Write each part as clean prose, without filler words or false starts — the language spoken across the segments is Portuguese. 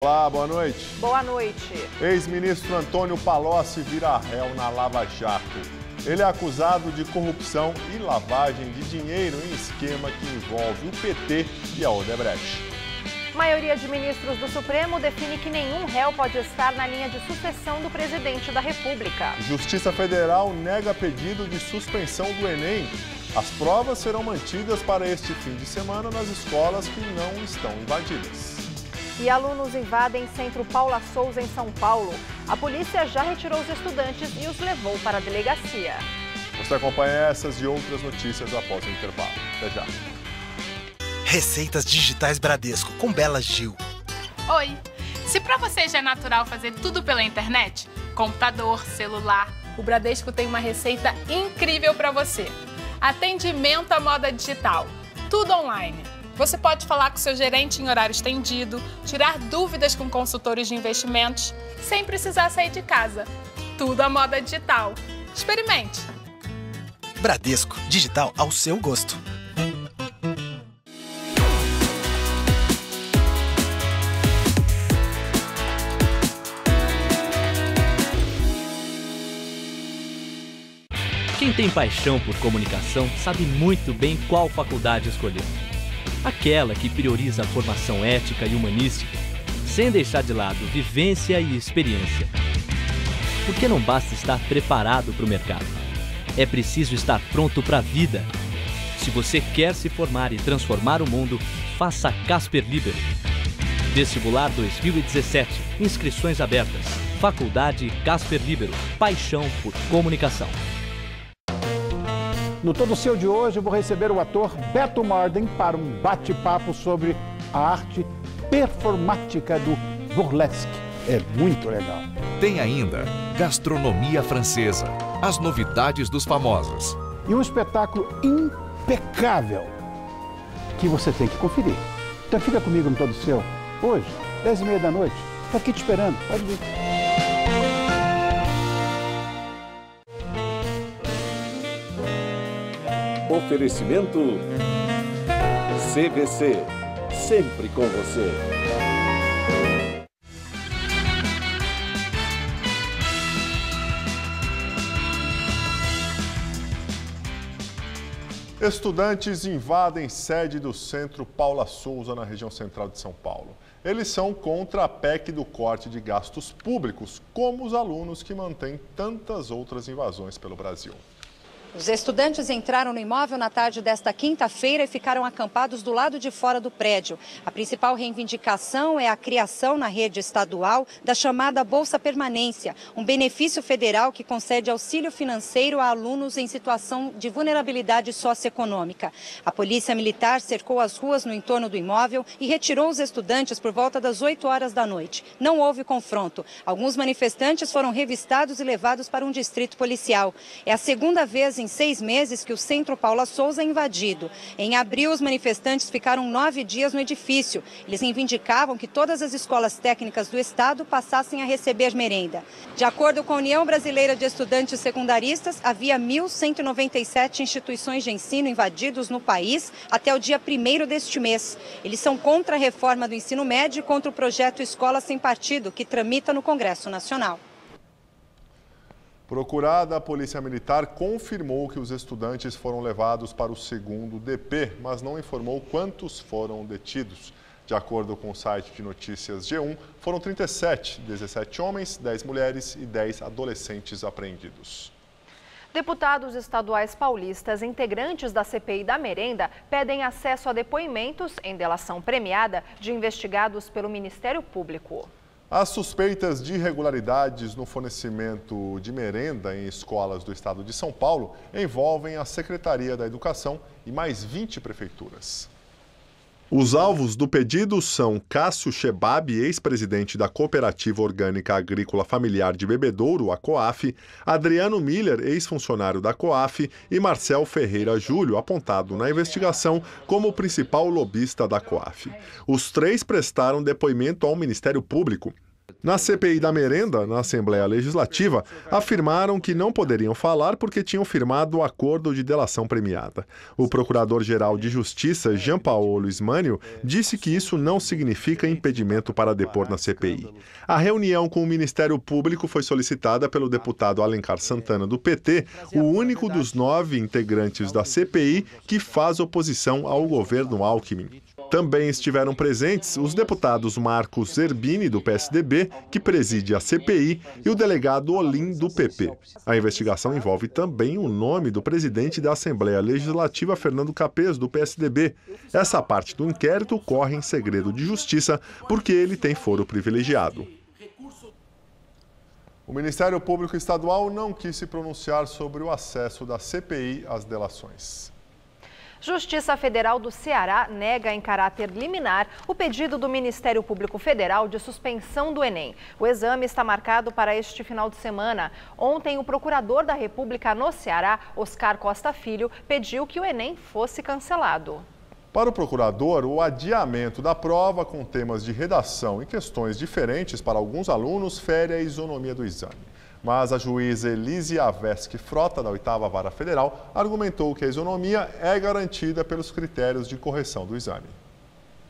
Olá, boa noite. Boa noite. Ex-ministro Antônio Palocci vira réu na Lava Jato. Ele é acusado de corrupção e lavagem de dinheiro em esquema que envolve o PT e a Odebrecht. Maioria de ministros do Supremo define que nenhum réu pode estar na linha de sucessão do presidente da República. Justiça Federal nega pedido de suspensão do Enem. As provas serão mantidas para este fim de semana nas escolas que não estão invadidas. E alunos invadem Centro Paula Souza, em São Paulo. A polícia já retirou os estudantes e os levou para a delegacia. Você acompanha essas e outras notícias após o intervalo. Até já. Receitas Digitais Bradesco, com Bela Gil. Oi! Se para você já é natural fazer tudo pela internet, computador, celular, o Bradesco tem uma receita incrível para você. Atendimento à moda digital, tudo online. Você pode falar com seu gerente em horário estendido, tirar dúvidas com consultores de investimentos, sem precisar sair de casa. Tudo à moda digital. Experimente! Bradesco, digital ao seu gosto. Quem tem paixão por comunicação sabe muito bem qual faculdade escolher. Aquela que prioriza a formação ética e humanística, sem deixar de lado vivência e experiência. Porque não basta estar preparado para o mercado. É preciso estar pronto para a vida. Se você quer se formar e transformar o mundo, faça Casper Libero. Vestibular 2017. Inscrições abertas. Faculdade Casper Libero. Paixão por comunicação. No Todo Seu de hoje, eu vou receber o ator Beto Morden para um bate-papo sobre a arte performática do burlesque. É muito legal. Tem ainda gastronomia francesa, as novidades dos famosos. E um espetáculo impecável que você tem que conferir. Então fica comigo no Todo Seu, hoje, 10h30 da noite. Estou aqui te esperando, pode vir. Oferecimento CVC, sempre com você. Estudantes invadem sede do Centro Paula Souza, na região central de São Paulo. Eles são contra a PEC do corte de gastos públicos, como os alunos que mantêm tantas outras invasões pelo Brasil. Os estudantes entraram no imóvel na tarde desta quinta-feira e ficaram acampados do lado de fora do prédio. A principal reivindicação é a criação na rede estadual da chamada Bolsa Permanência, um benefício federal que concede auxílio financeiro a alunos em situação de vulnerabilidade socioeconômica. A Polícia Militar cercou as ruas no entorno do imóvel e retirou os estudantes por volta das 8 horas da noite. Não houve confronto. Alguns manifestantes foram revistados e levados para um distrito policial. É a segunda vez em 6 meses que o Centro Paula Souza é invadido. Em abril, os manifestantes ficaram 9 dias no edifício. Eles reivindicavam que todas as escolas técnicas do estado passassem a receber merenda. De acordo com a União Brasileira de Estudantes Secundaristas, havia 1.197 instituições de ensino invadidos no país até o dia 1º deste mês. Eles são contra a reforma do ensino médio e contra o projeto Escola Sem Partido, que tramita no Congresso Nacional. Procurada, a Polícia Militar confirmou que os estudantes foram levados para o 2º DP, mas não informou quantos foram detidos. De acordo com o site de notícias G1, foram 37, 17 homens, 10 mulheres e 10 adolescentes apreendidos. Deputados estaduais paulistas, integrantes da CPI da merenda, pedem acesso a depoimentos em delação premiada de investigados pelo Ministério Público. As suspeitas de irregularidades no fornecimento de merenda em escolas do estado de São Paulo envolvem a Secretaria da Educação e mais 20 prefeituras. Os alvos do pedido são Cássio Chebab, ex-presidente da Cooperativa Orgânica Agrícola Familiar de Bebedouro, a COAF, Adriano Miller, ex-funcionário da COAF, e Marcel Ferreira Júlio, apontado na investigação como o principal lobista da COAF. Os 3 prestaram depoimento ao Ministério Público. Na CPI da merenda, na Assembleia Legislativa, afirmaram que não poderiam falar porque tinham firmado o acordo de delação premiada. O Procurador-Geral de Justiça, Jean Paolo Ismânio, disse que isso não significa impedimento para depor na CPI. A reunião com o Ministério Público foi solicitada pelo deputado Alencar Santana, do PT, o único dos 9 integrantes da CPI que faz oposição ao governo Alckmin. Também estiveram presentes os deputados Marcos Zerbini, do PSDB, que preside a CPI, e o delegado Olim, do PP. A investigação envolve também o nome do presidente da Assembleia Legislativa, Fernando Capês, do PSDB. Essa parte do inquérito corre em segredo de justiça porque ele tem foro privilegiado. O Ministério Público Estadual não quis se pronunciar sobre o acesso da CPI às delações. Justiça Federal do Ceará nega em caráter liminar o pedido do Ministério Público Federal de suspensão do Enem. O exame está marcado para este final de semana. Ontem, o procurador da República no Ceará, Oscar Costa Filho, pediu que o Enem fosse cancelado. Para o procurador, o adiamento da prova com temas de redação e questões diferentes para alguns alunos fere a isonomia do exame. Mas a juíza Elise Avesque Frota, da 8ª Vara Federal, argumentou que a isonomia é garantida pelos critérios de correção do exame.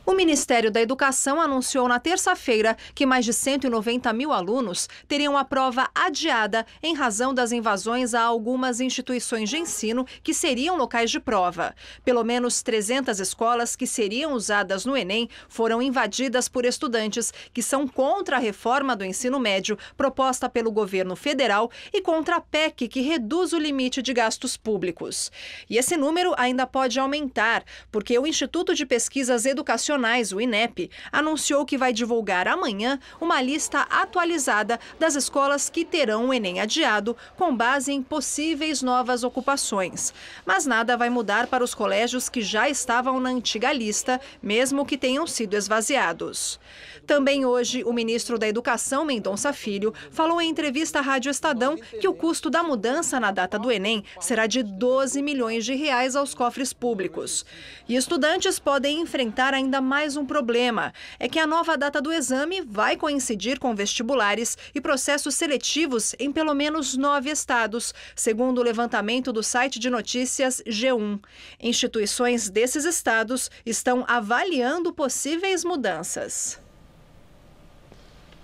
O Ministério da Educação anunciou na terça-feira que mais de 190 mil alunos teriam a prova adiada em razão das invasões a algumas instituições de ensino que seriam locais de prova. Pelo menos 300 escolas que seriam usadas no Enem foram invadidas por estudantes que são contra a reforma do ensino médio proposta pelo governo federal e contra a PEC que reduz o limite de gastos públicos. E esse número ainda pode aumentar, porque o Instituto de Pesquisas Educacionais, o INEP, anunciou que vai divulgar amanhã uma lista atualizada das escolas que terão o Enem adiado com base em possíveis novas ocupações. Mas nada vai mudar para os colégios que já estavam na antiga lista, mesmo que tenham sido esvaziados. Também hoje, o ministro da Educação, Mendonça Filho, falou em entrevista à Rádio Estadão que o custo da mudança na data do Enem será de 12 milhões de reais aos cofres públicos. E estudantes podem enfrentar ainda mais um problema, é que a nova data do exame vai coincidir com vestibulares e processos seletivos em pelo menos 9 estados, segundo o levantamento do site de notícias G1. Instituições desses estados estão avaliando possíveis mudanças.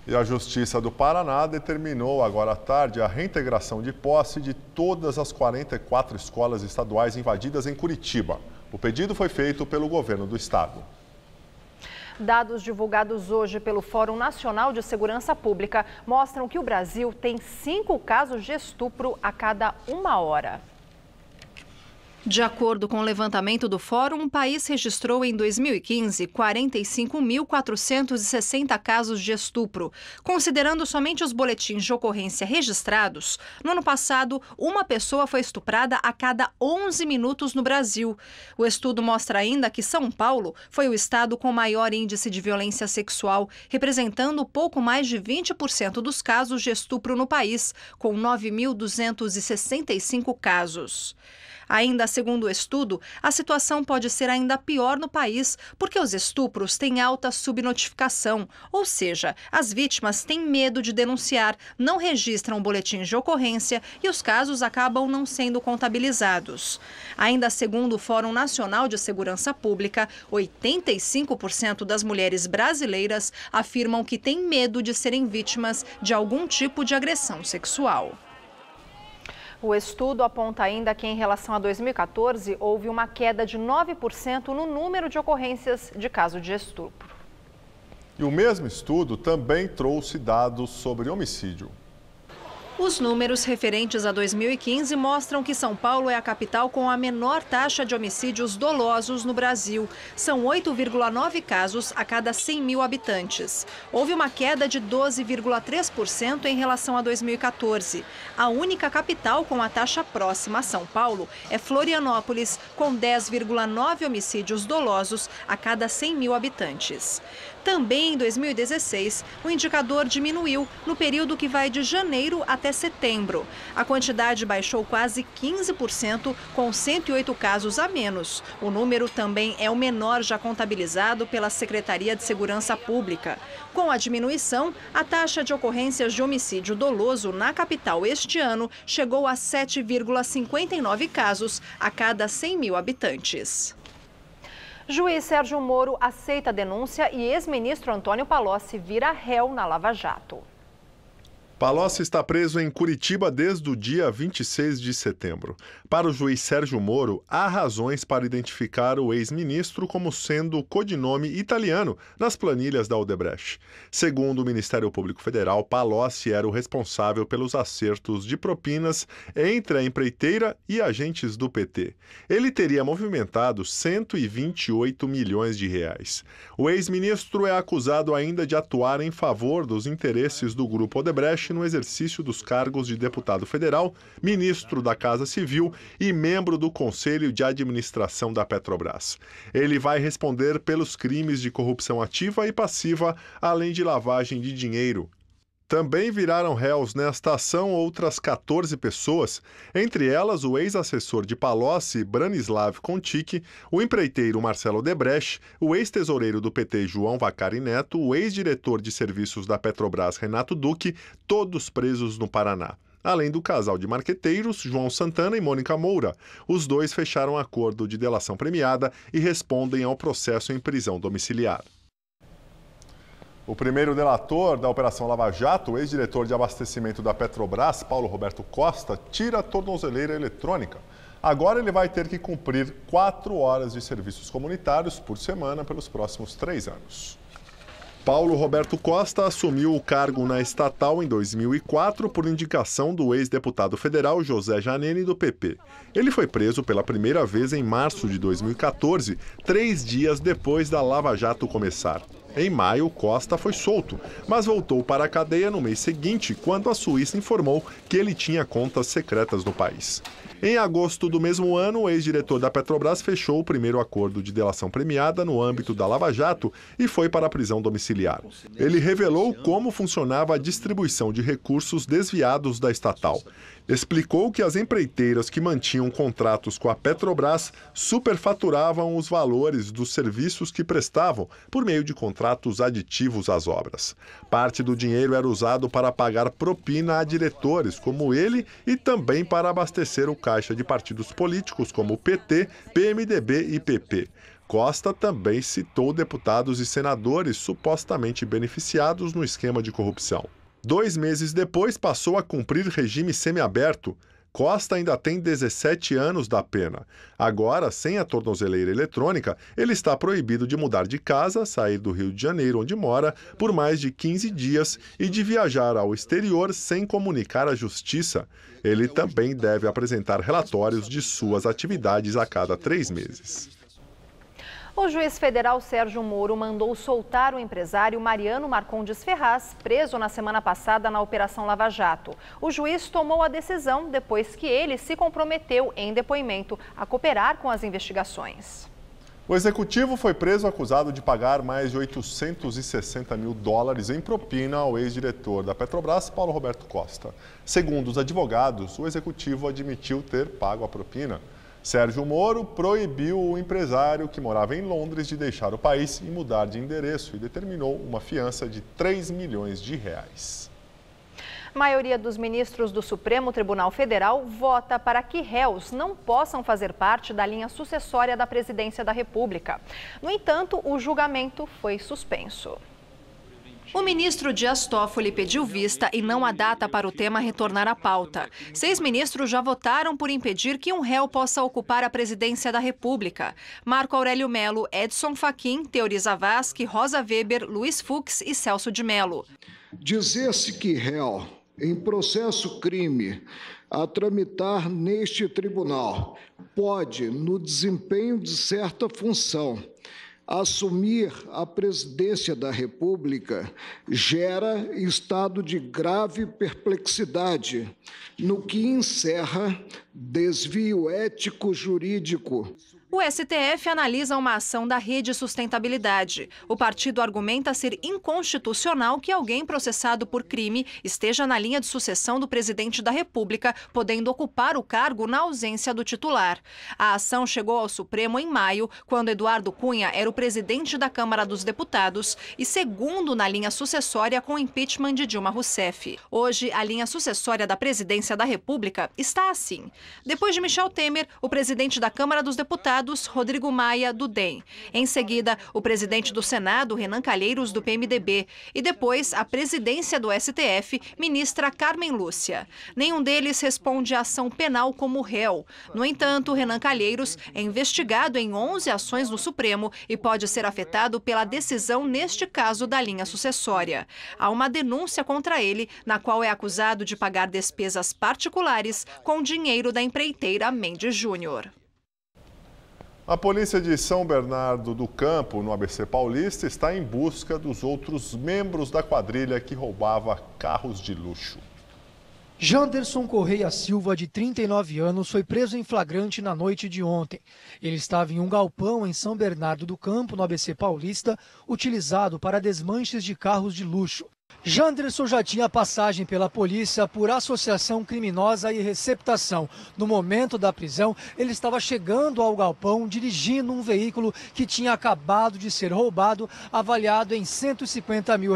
E a Justiça do Paraná determinou agora à tarde a reintegração de posse de todas as 44 escolas estaduais invadidas em Curitiba. O pedido foi feito pelo governo do estado. Dados divulgados hoje pelo Fórum Nacional de Segurança Pública mostram que o Brasil tem 5 casos de estupro a cada 1 hora. De acordo com o levantamento do Fórum, o país registrou em 2015 45.460 casos de estupro. Considerando somente os boletins de ocorrência registrados, no ano passado, uma pessoa foi estuprada a cada 11 minutos no Brasil. O estudo mostra ainda que São Paulo foi o estado com maior índice de violência sexual, representando pouco mais de 20% dos casos de estupro no país, com 9.265 casos. Ainda segundo o estudo, a situação pode ser ainda pior no país porque os estupros têm alta subnotificação, ou seja, as vítimas têm medo de denunciar, não registram boletins de ocorrência e os casos acabam não sendo contabilizados. Ainda segundo o Fórum Nacional de Segurança Pública, 85% das mulheres brasileiras afirmam que têm medo de serem vítimas de algum tipo de agressão sexual. O estudo aponta ainda que, em relação a 2014, houve uma queda de 9% no número de ocorrências de caso de estupro. E o mesmo estudo também trouxe dados sobre homicídio. Os números referentes a 2015 mostram que São Paulo é a capital com a menor taxa de homicídios dolosos no Brasil. São 8,9 casos a cada 100 mil habitantes. Houve uma queda de 12,3% em relação a 2014. A única capital com a taxa próxima a São Paulo é Florianópolis, com 10,9 homicídios dolosos a cada 100 mil habitantes. Também em 2016, o indicador diminuiu no período que vai de janeiro até setembro. A quantidade baixou quase 15%, com 108 casos a menos. O número também é o menor já contabilizado pela Secretaria de Segurança Pública. Com a diminuição, a taxa de ocorrências de homicídio doloso na capital este ano chegou a 7,59 casos a cada 100 mil habitantes. Juiz Sérgio Moro aceita a denúncia e ex-ministro Antônio Palocci vira réu na Lava Jato. Palocci está preso em Curitiba desde o dia 26 de setembro. Para o juiz Sérgio Moro, há razões para identificar o ex-ministro como sendo o codinome italiano nas planilhas da Odebrecht. Segundo o Ministério Público Federal, Palocci era o responsável pelos acertos de propinas entre a empreiteira e agentes do PT. Ele teria movimentado 128 milhões de reais. O ex-ministro é acusado ainda de atuar em favor dos interesses do Grupo Odebrecht no exercício dos cargos de deputado federal, ministro da Casa Civil e membro do Conselho de Administração da Petrobras. Ele vai responder pelos crimes de corrupção ativa e passiva, além de lavagem de dinheiro. Também viraram réus nesta ação outras 14 pessoas, entre elas o ex-assessor de Palocci, Branislav Contic, o empreiteiro Marcelo Odebrecht, o ex-tesoureiro do PT João Vacari Neto, o ex-diretor de serviços da Petrobras Renato Duque, todos presos no Paraná. Além do casal de marqueteiros, João Santana e Mônica Moura. Os dois fecharam acordo de delação premiada e respondem ao processo em prisão domiciliar. O primeiro delator da Operação Lava Jato, o ex-diretor de abastecimento da Petrobras, Paulo Roberto Costa, tira a tornozeleira eletrônica. Agora ele vai ter que cumprir 4 horas de serviços comunitários por semana pelos próximos 3 anos. Paulo Roberto Costa assumiu o cargo na estatal em 2004 por indicação do ex-deputado federal José Janene, do PP. Ele foi preso pela primeira vez em março de 2014, 3 dias depois da Lava Jato começar. Em maio, Costa foi solto, mas voltou para a cadeia no mês seguinte, quando a Suíça informou que ele tinha contas secretas no país. Em agosto do mesmo ano, o ex-diretor da Petrobras fechou o primeiro acordo de delação premiada no âmbito da Lava Jato e foi para a prisão domiciliar. Ele revelou como funcionava a distribuição de recursos desviados da estatal. Explicou que as empreiteiras que mantinham contratos com a Petrobras superfaturavam os valores dos serviços que prestavam por meio de contratos aditivos às obras. Parte do dinheiro era usado para pagar propina a diretores como ele e também para abastecer o caixa de partidos políticos como o PT, PMDB e PP. Costa também citou deputados e senadores supostamente beneficiados no esquema de corrupção. 2 meses depois, passou a cumprir regime semiaberto. Costa ainda tem 17 anos da pena. Agora, sem a tornozeleira eletrônica, ele está proibido de mudar de casa, sair do Rio de Janeiro, onde mora, por mais de 15 dias e de viajar ao exterior sem comunicar à Justiça. Ele também deve apresentar relatórios de suas atividades a cada 3 meses. O juiz federal Sérgio Moro mandou soltar o empresário Mariano Marcondes Ferraz, preso na semana passada na Operação Lava Jato. O juiz tomou a decisão depois que ele se comprometeu em depoimento a cooperar com as investigações. O executivo foi preso acusado de pagar mais de 860 mil dólares em propina ao ex-diretor da Petrobras, Paulo Roberto Costa. Segundo os advogados, o executivo admitiu ter pago a propina. Sérgio Moro proibiu o empresário que morava em Londres de deixar o país e mudar de endereço e determinou uma fiança de 3 milhões de reais. A maioria dos ministros do Supremo Tribunal Federal vota para que réus não possam fazer parte da linha sucessória da presidência da República. No entanto, o julgamento foi suspenso. O ministro Dias Toffoli pediu vista e não a data para o tema retornar à pauta. 6 ministros já votaram por impedir que um réu possa ocupar a presidência da República. Marco Aurélio Melo, Edson Fachin, Teori Zavascki, Rosa Weber, Luiz Fux e Celso de Mello. Dizer-se que réu em processo crime a tramitar neste tribunal pode, no desempenho de certa função, assumir a presidência da República gera estado de grave perplexidade, no que encerra desvio ético-jurídico O STF analisa uma ação da Rede Sustentabilidade. O partido argumenta ser inconstitucional que alguém processado por crime esteja na linha de sucessão do presidente da República, podendo ocupar o cargo na ausência do titular. A ação chegou ao Supremo em maio, quando Eduardo Cunha era o presidente da Câmara dos Deputados e segundo na linha sucessória com o impeachment de Dilma Rousseff. Hoje, a linha sucessória da presidência da República está assim. Depois de Michel Temer, o presidente da Câmara dos Deputados, Rodrigo Maia, do DEM. Em seguida, o presidente do Senado, Renan Calheiros, do PMDB. E depois, a presidência do STF, ministra Carmen Lúcia. Nenhum deles responde à ação penal como réu. No entanto, Renan Calheiros é investigado em 11 ações no Supremo e pode ser afetado pela decisão neste caso da linha sucessória. Há uma denúncia contra ele, na qual é acusado de pagar despesas particulares com dinheiro da empreiteira Mendes Júnior. A polícia de São Bernardo do Campo, no ABC Paulista, está em busca dos outros membros da quadrilha que roubava carros de luxo. Janderson Correia Silva, de 39 anos, foi preso em flagrante na noite de ontem. Ele estava em um galpão em São Bernardo do Campo, no ABC Paulista, utilizado para desmanches de carros de luxo. Janderson já tinha passagem pela polícia por associação criminosa e receptação. No momento da prisão, ele estava chegando ao galpão dirigindo um veículo que tinha acabado de ser roubado, avaliado em R$150 mil.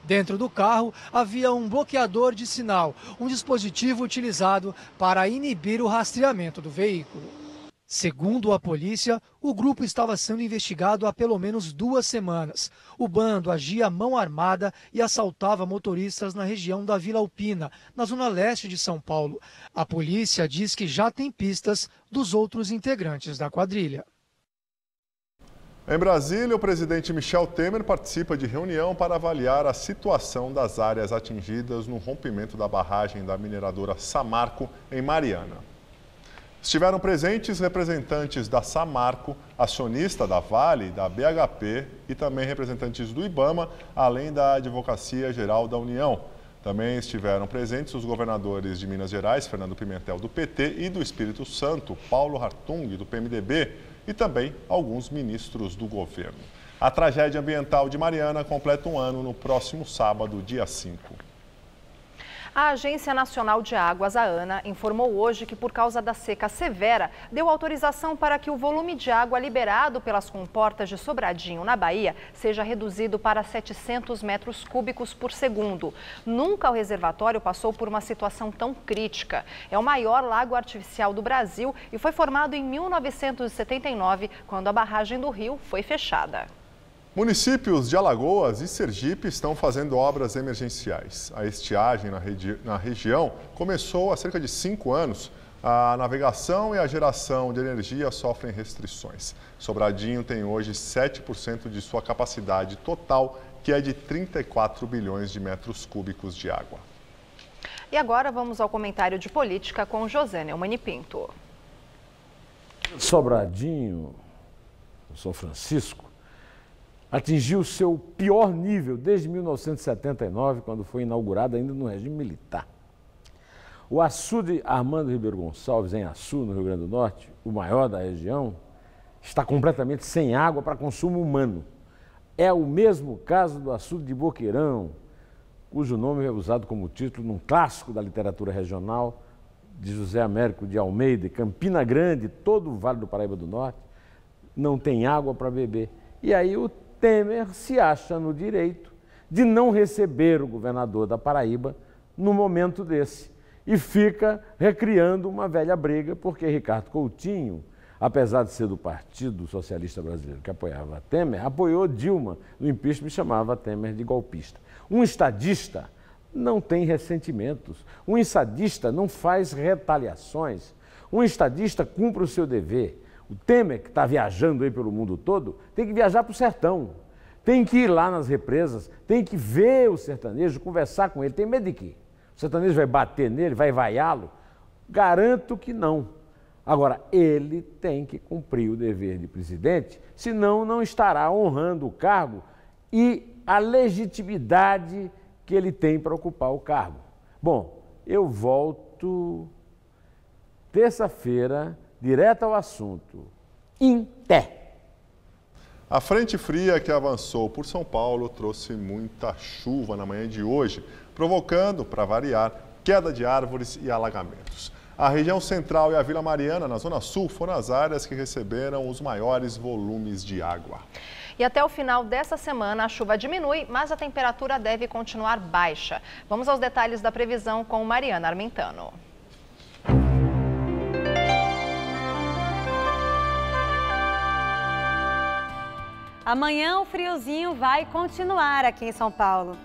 Dentro do carro havia um bloqueador de sinal, um dispositivo utilizado para inibir o rastreamento do veículo. Segundo a polícia, o grupo estava sendo investigado há pelo menos 2 semanas. O bando agia à mão armada e assaltava motoristas na região da Vila Alpina, na zona leste de São Paulo. A polícia diz que já tem pistas dos outros integrantes da quadrilha. Em Brasília, o presidente Michel Temer participa de reunião para avaliar a situação das áreas atingidas no rompimento da barragem da mineradora Samarco, em Mariana. Estiveram presentes representantes da Samarco, acionista da Vale, da BHP e também representantes do IBAMA, além da Advocacia Geral da União. Também estiveram presentes os governadores de Minas Gerais, Fernando Pimentel, do PT, e do Espírito Santo, Paulo Hartung, do PMDB, e também alguns ministros do governo. A tragédia ambiental de Mariana completa 1 ano no próximo sábado, dia 5. A Agência Nacional de Águas, a ANA, informou hoje que, por causa da seca severa, deu autorização para que o volume de água liberado pelas comportas de Sobradinho, na Bahia, seja reduzido para 700 metros cúbicos por segundo. Nunca o reservatório passou por uma situação tão crítica. É o maior lago artificial do Brasil e foi formado em 1979, quando a barragem do Rio foi fechada. Municípios de Alagoas e Sergipe estão fazendo obras emergenciais. A estiagem na região começou há cerca de 5 anos. A navegação e a geração de energia sofrem restrições. Sobradinho tem hoje 7% de sua capacidade total, que é de 34 bilhões de metros cúbicos de água. E agora vamos ao comentário de política com José Neumann Pinto. Sobradinho, São Francisco, atingiu seu pior nível desde 1979, quando foi inaugurado ainda no regime militar. O açude Armando Ribeiro Gonçalves, em Açu, no Rio Grande do Norte, o maior da região, está completamente sem água para consumo humano. É o mesmo caso do açude de Boqueirão, cujo nome é usado como título num clássico da literatura regional de José Américo de Almeida, Campina Grande, todo o Vale do Paraíba do Norte, não tem água para beber. E aí o Temer se acha no direito de não receber o governador da Paraíba no momento desse e fica recriando uma velha briga, porque Ricardo Coutinho, apesar de ser do Partido Socialista Brasileiro que apoiava Temer, apoiou Dilma no impeachment e chamava Temer de golpista. Um estadista não tem ressentimentos, um estadista não faz retaliações, um estadista cumpre o seu dever. O Temer, que está viajando aí pelo mundo todo, tem que viajar para o sertão, tem que ir lá nas represas, tem que ver o sertanejo, conversar com ele. Tem medo de quê? O sertanejo vai bater nele, vai vaiá-lo? Garanto que não. Agora, ele tem que cumprir o dever de presidente, senão não estará honrando o cargo e a legitimidade que ele tem para ocupar o cargo. Bom, eu volto terça-feira, direto ao assunto. A frente fria que avançou por São Paulo trouxe muita chuva na manhã de hoje, provocando, para variar, queda de árvores e alagamentos. A região central e a Vila Mariana, na Zona Sul, foram as áreas que receberam os maiores volumes de água. E até o final dessa semana a chuva diminui, mas a temperatura deve continuar baixa. Vamos aos detalhes da previsão com Mariana Armentano. Amanhã o friozinho vai continuar aqui em São Paulo.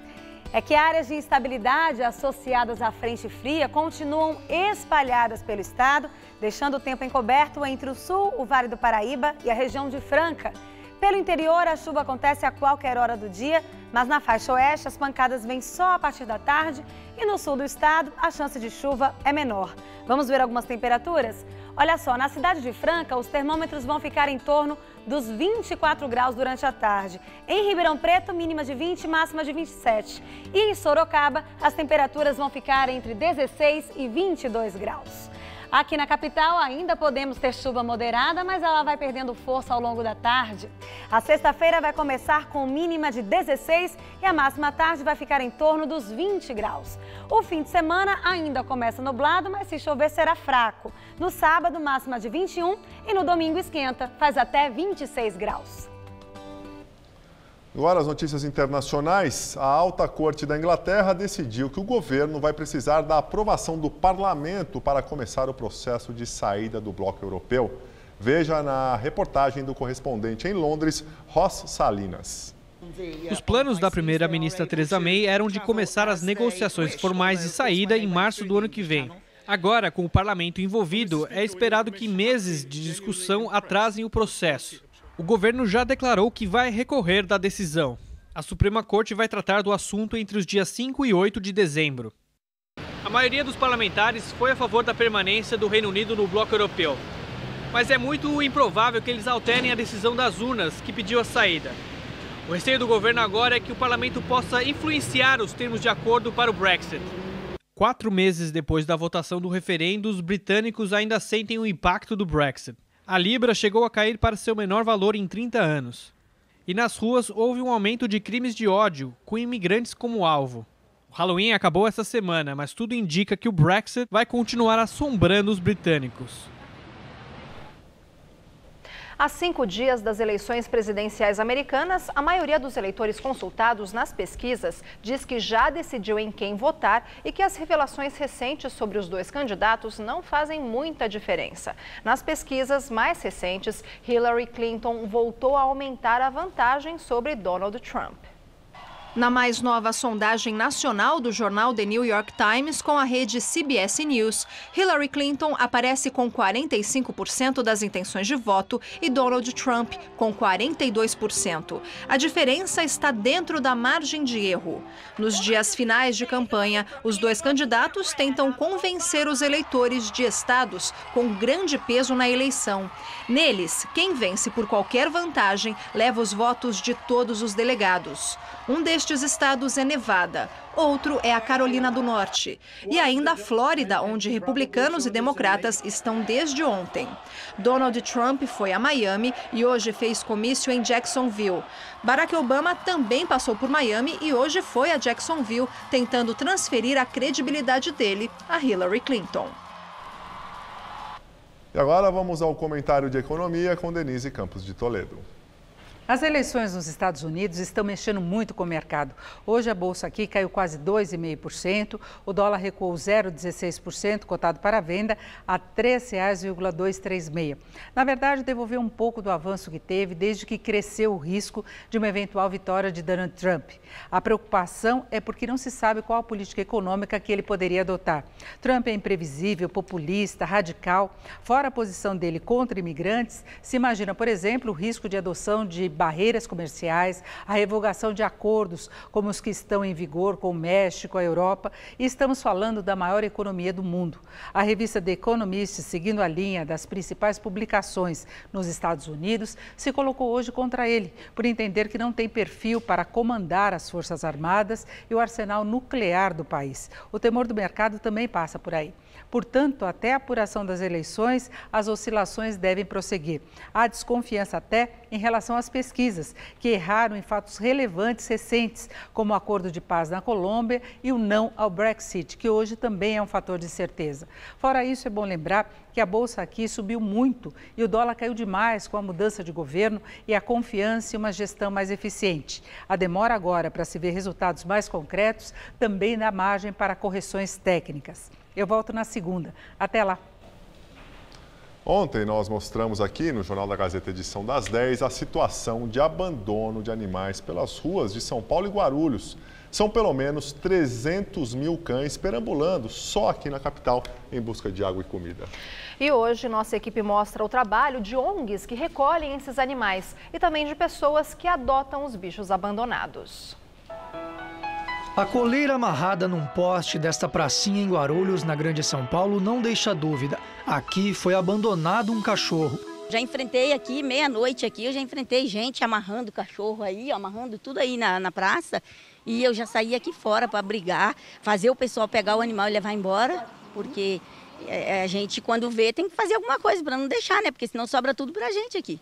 É que áreas de instabilidade associadas à frente fria continuam espalhadas pelo estado, deixando o tempo encoberto entre o sul, o Vale do Paraíba e a região de Franca. Pelo interior, a chuva acontece a qualquer hora do dia, mas na faixa oeste as pancadas vêm só a partir da tarde e no sul do estado a chance de chuva é menor. Vamos ver algumas temperaturas? Olha só, na cidade de Franca, os termômetros vão ficar em torno dos 24 graus durante a tarde. Em Ribeirão Preto, mínima de 20, máxima de 27. E em Sorocaba, as temperaturas vão ficar entre 16 e 22 graus. Aqui na capital ainda podemos ter chuva moderada, mas ela vai perdendo força ao longo da tarde. A sexta-feira vai começar com mínima de 16 e a máxima à tarde vai ficar em torno dos 20 graus. O fim de semana ainda começa nublado, mas se chover será fraco. No sábado, máxima de 21 e no domingo esquenta, faz até 26 graus. Agora as notícias internacionais. A Alta Corte da Inglaterra decidiu que o governo vai precisar da aprovação do parlamento para começar o processo de saída do bloco europeu. Veja na reportagem do correspondente em Londres, Ross Salinas. Os planos da primeira-ministra Theresa May eram de começar as negociações formais de saída em março do ano que vem. Agora, com o parlamento envolvido, é esperado que meses de discussão atrasem o processo. O governo já declarou que vai recorrer da decisão. A Suprema Corte vai tratar do assunto entre os dias 5 e 8 de dezembro. A maioria dos parlamentares foi a favor da permanência do Reino Unido no bloco europeu. Mas é muito improvável que eles alterem a decisão das urnas que pediu a saída. O receio do governo agora é que o parlamento possa influenciar os termos de acordo para o Brexit. 4 meses depois da votação do referendo, os britânicos ainda sentem o impacto do Brexit. A libra chegou a cair para seu menor valor em 30 anos. E nas ruas houve um aumento de crimes de ódio, com imigrantes como alvo. O Halloween acabou essa semana, mas tudo indica que o Brexit vai continuar assombrando os britânicos. Há 5 dias das eleições presidenciais americanas, a maioria dos eleitores consultados nas pesquisas diz que já decidiu em quem votar e que as revelações recentes sobre os dois candidatos não fazem muita diferença. Nas pesquisas mais recentes, Hillary Clinton voltou a aumentar a vantagem sobre Donald Trump. Na mais nova sondagem nacional do jornal The New York Times com a rede CBS News, Hillary Clinton aparece com 45% das intenções de voto e Donald Trump com 42%. A diferença está dentro da margem de erro. Nos dias finais de campanha, os dois candidatos tentam convencer os eleitores de estados com grande peso na eleição. Neles, quem vence por qualquer vantagem leva os votos de todos os delegados. Um destes estados é Nevada, outro é a Carolina do Norte e ainda a Flórida, onde republicanos e democratas estão desde ontem. Donald Trump foi a Miami e hoje fez comício em Jacksonville. Barack Obama também passou por Miami e hoje foi a Jacksonville, tentando transferir a credibilidade dele a Hillary Clinton. E agora vamos ao comentário de economia com Denise Campos de Toledo. As eleições nos Estados Unidos estão mexendo muito com o mercado. Hoje a bolsa aqui caiu quase 2,5%, o dólar recuou 0,16%, cotado para venda a R$ 3,236. Na verdade, devolveu um pouco do avanço que teve desde que cresceu o risco de uma eventual vitória de Donald Trump. A preocupação é porque não se sabe qual a política econômica que ele poderia adotar. Trump é imprevisível, populista, radical. Fora a posição dele contra imigrantes, se imagina, por exemplo, o risco de adoção de barreiras comerciais, a revogação de acordos como os que estão em vigor com o México, a Europa, e estamos falando da maior economia do mundo. A revista The Economist, seguindo a linha das principais publicações nos Estados Unidos, se colocou hoje contra ele, por entender que não tem perfil para comandar as Forças Armadas e o arsenal nuclear do país. O temor do mercado também passa por aí. Portanto, até a apuração das eleições, as oscilações devem prosseguir. Há desconfiança até em relação às pesquisas, que erraram em fatos relevantes recentes, como o acordo de paz na Colômbia e o não ao Brexit, que hoje também é um fator de incerteza. Fora isso, é bom lembrar que a Bolsa aqui subiu muito e o dólar caiu demais com a mudança de governo e a confiança em uma gestão mais eficiente. A demora agora para se ver resultados mais concretos também dá margem para correções técnicas. Eu volto na segunda. Até lá. Ontem nós mostramos aqui no Jornal da Gazeta, edição das 10, a situação de abandono de animais pelas ruas de São Paulo e Guarulhos. São pelo menos 300 mil cães perambulando só aqui na capital em busca de água e comida. E hoje nossa equipe mostra o trabalho de ONGs que recolhem esses animais e também de pessoas que adotam os bichos abandonados. A coleira amarrada num poste desta pracinha em Guarulhos, na Grande São Paulo, não deixa dúvida. Aqui foi abandonado um cachorro. Já enfrentei aqui, meia-noite aqui, eu já enfrentei gente amarrando cachorro aí, amarrando tudo aí na praça. E eu já saí aqui fora para brigar, fazer o pessoal pegar o animal e levar embora, porque a gente, quando vê, tem que fazer alguma coisa para não deixar, né? Porque senão sobra tudo pra gente aqui.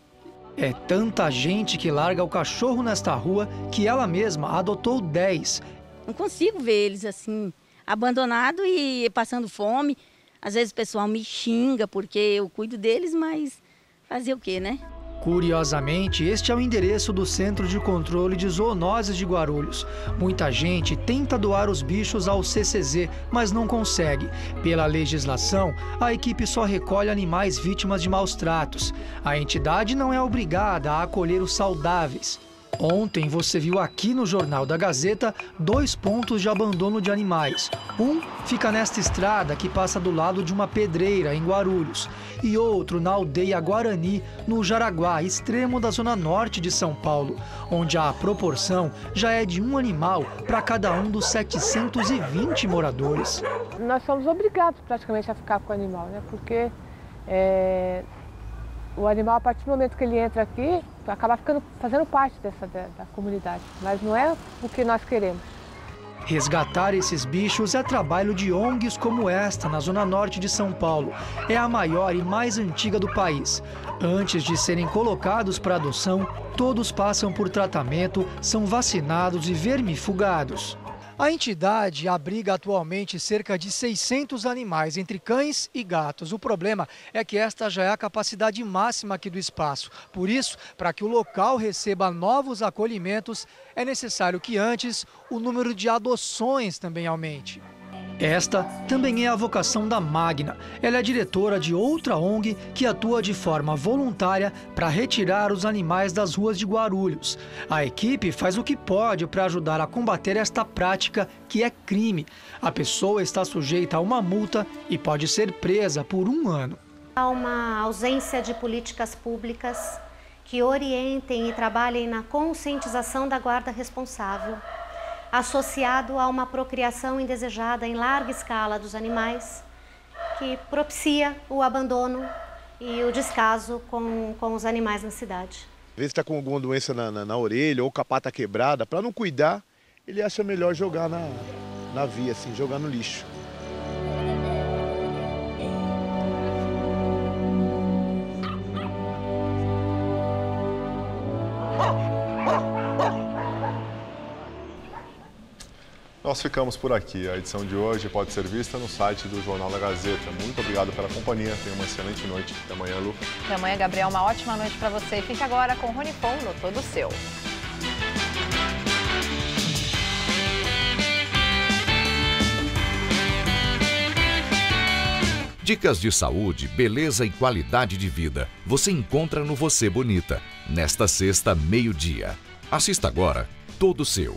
É tanta gente que larga o cachorro nesta rua que ela mesma adotou 10. Não consigo ver eles assim, abandonados e passando fome. Às vezes o pessoal me xinga porque eu cuido deles, mas fazer o quê, né? Curiosamente, este é o endereço do Centro de Controle de Zoonoses de Guarulhos. Muita gente tenta doar os bichos ao CCZ, mas não consegue. Pela legislação, a equipe só recolhe animais vítimas de maus tratos. A entidade não é obrigada a acolher os saudáveis. Ontem você viu aqui no Jornal da Gazeta 2 pontos de abandono de animais. Um fica nesta estrada que passa do lado de uma pedreira em Guarulhos e outro na aldeia Guarani, no Jaraguá, extremo da zona norte de São Paulo, onde a proporção já é de um animal para cada um dos 720 moradores. Nós somos obrigados praticamente a ficar com o animal, né? Porque o animal, a partir do momento que ele entra aqui, acaba fazendo parte da comunidade, mas não é o que nós queremos. Resgatar esses bichos é trabalho de ONGs como esta, na zona norte de São Paulo. É a maior e mais antiga do país. Antes de serem colocados para adoção, todos passam por tratamento, são vacinados e vermifugados. A entidade abriga atualmente cerca de 600 animais, entre cães e gatos. O problema é que esta já é a capacidade máxima aqui do espaço. Por isso, para que o local receba novos acolhimentos, é necessário que antes o número de adoções também aumente. Esta também é a vocação da Magna. Ela é diretora de outra ONG que atua de forma voluntária para retirar os animais das ruas de Guarulhos. A equipe faz o que pode para ajudar a combater esta prática que é crime. A pessoa está sujeita a uma multa e pode ser presa por 1 ano. Há uma ausência de políticas públicas que orientem e trabalhem na conscientização da guarda responsável, associado a uma procriação indesejada em larga escala dos animais, que propicia o abandono e o descaso com os animais na cidade. Às vezes está com alguma doença na orelha ou com a pata quebrada, para não cuidar, ele acha melhor jogar na via, assim, jogar no lixo. Nós ficamos por aqui. A edição de hoje pode ser vista no site do Jornal da Gazeta. Muito obrigado pela companhia. Tenha uma excelente noite. Até amanhã, Lu. Até amanhã, Gabriel. Uma ótima noite para você. Fique agora com o Rony Fon no Todo Seu. Dicas de saúde, beleza e qualidade de vida você encontra no Você Bonita, nesta sexta, meio-dia. Assista agora Todo Seu.